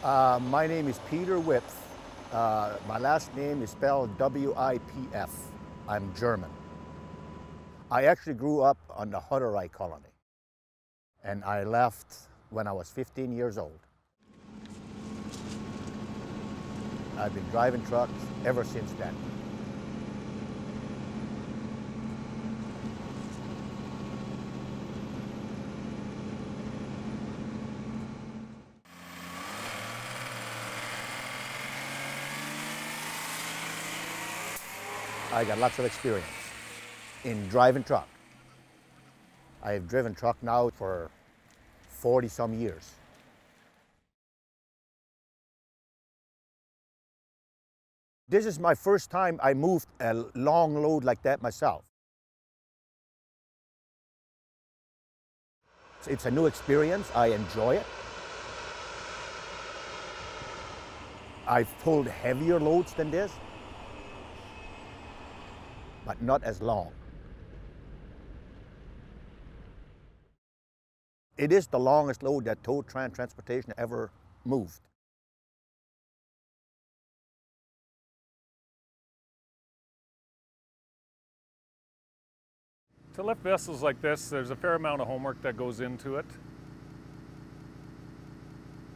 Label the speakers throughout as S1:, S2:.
S1: My name is Peter Wipf. My last name is spelled W-I-P-F. I'm German. I actually grew up on the Hutterite colony, and I left when I was 15 years old. I've been driving trucks ever since then. I got lots of experience in driving truck. I have driven truck now for 40 some years. This is my first time I moved a long load like that myself. It's a new experience. I enjoy it. I've pulled heavier loads than this, but not as long. It is the longest load that tow transportation ever moved.
S2: To lift vessels like this, there's a fair amount of homework that goes into it.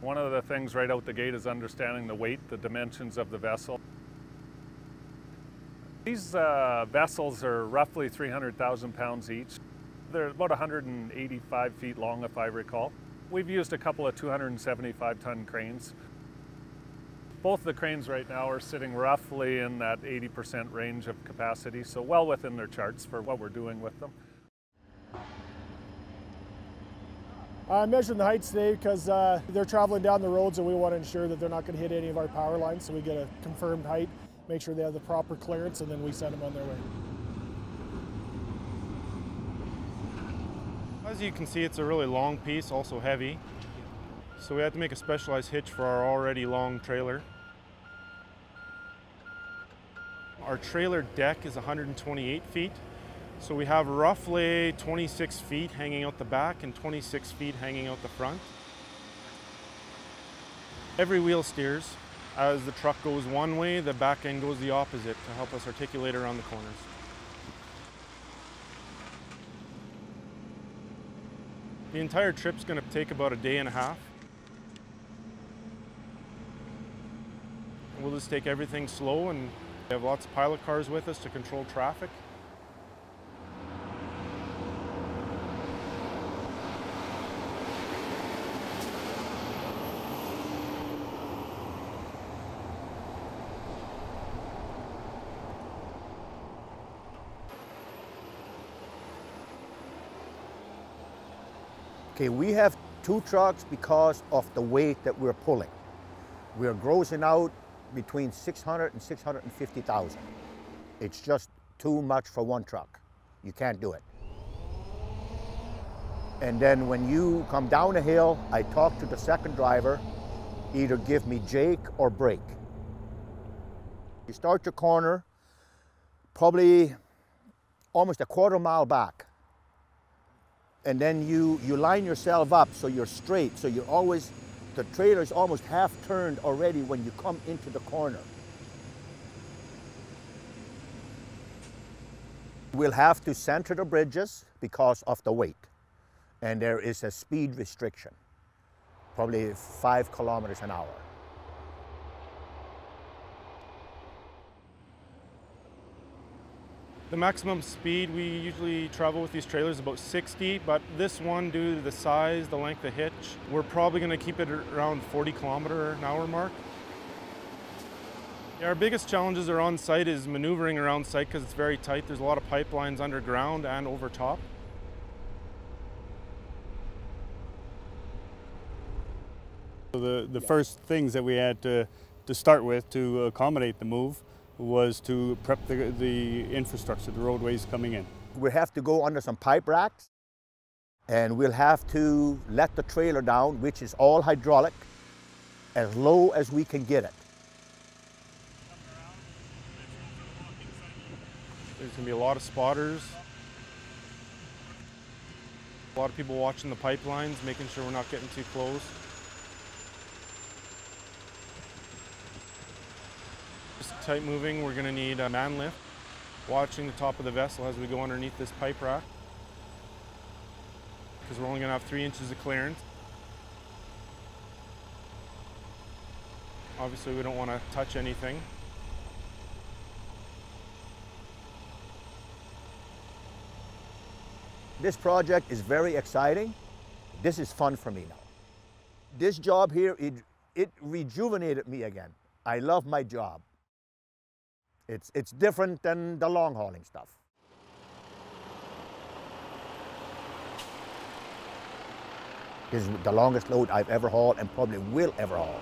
S2: One of the things right out the gate is understanding the weight, the dimensions of the vessel. These vessels are roughly 300,000 pounds each. They're about 185 feet long, if I recall. We've used a couple of 275-ton cranes. Both the cranes right now are sitting roughly in that 80% range of capacity, so well within their charts for what we're doing with them.
S3: I'm measuring the heights today because they're traveling down the roads and we want to ensure that they're not going to hit any of our power lines, so we get a confirmed height, make sure they have the proper clearance, and then we send them on their way.
S4: As you can see, it's a really long piece, also heavy. So we had to make a specialized hitch for our already long trailer. Our trailer deck is 128 feet. So we have roughly 26 feet hanging out the back and 26 feet hanging out the front. Every wheel steers. As the truck goes one way, the back end goes the opposite to help us articulate around the corners. The entire trip's going to take about a day and a half. We'll just take everything slow, and we have lots of pilot cars with us to control traffic.
S1: Okay, we have two trucks because of the weight that we're pulling. We're grossing out between 600 and 650,000. It's just too much for one truck. You can't do it. And then when you come down a hill, I talk to the second driver, either give me Jake or brake. You start your corner, probably almost a quarter mile back. And then you line yourself up so you're straight, so you're always, the trailer is almost half turned already when you come into the corner. We'll have to center the bridges because of the weight. And there is a speed restriction, probably 5 kilometers an hour.
S4: The maximum speed we usually travel with these trailers is about 60, but this one, due to the size, the length of hitch, we're probably going to keep it around 40 kilometer an hour mark. Yeah, our biggest challenges are on site is maneuvering around site because it's very tight. There's a lot of pipelines underground and over top.
S5: The first things that we had to start with to accommodate the move was to prep the infrastructure, the roadways coming in.
S1: We have to go under some pipe racks, and we'll have to let the trailer down, which is all hydraulic, as low as we can get it.
S4: There's going to be a lot of spotters. A lot of people watching the pipelines, making sure we're not getting too close. Just tight moving, we're going to need a man lift, watching the top of the vessel as we go underneath this pipe rack, because we're only going to have 3 inches of clearance. Obviously we don't want to touch anything.
S1: This project is very exciting. This is fun for me now. This job here, it rejuvenated me again. I love my job. It's different than the long hauling stuff. This is the longest load I've ever hauled and probably will ever haul.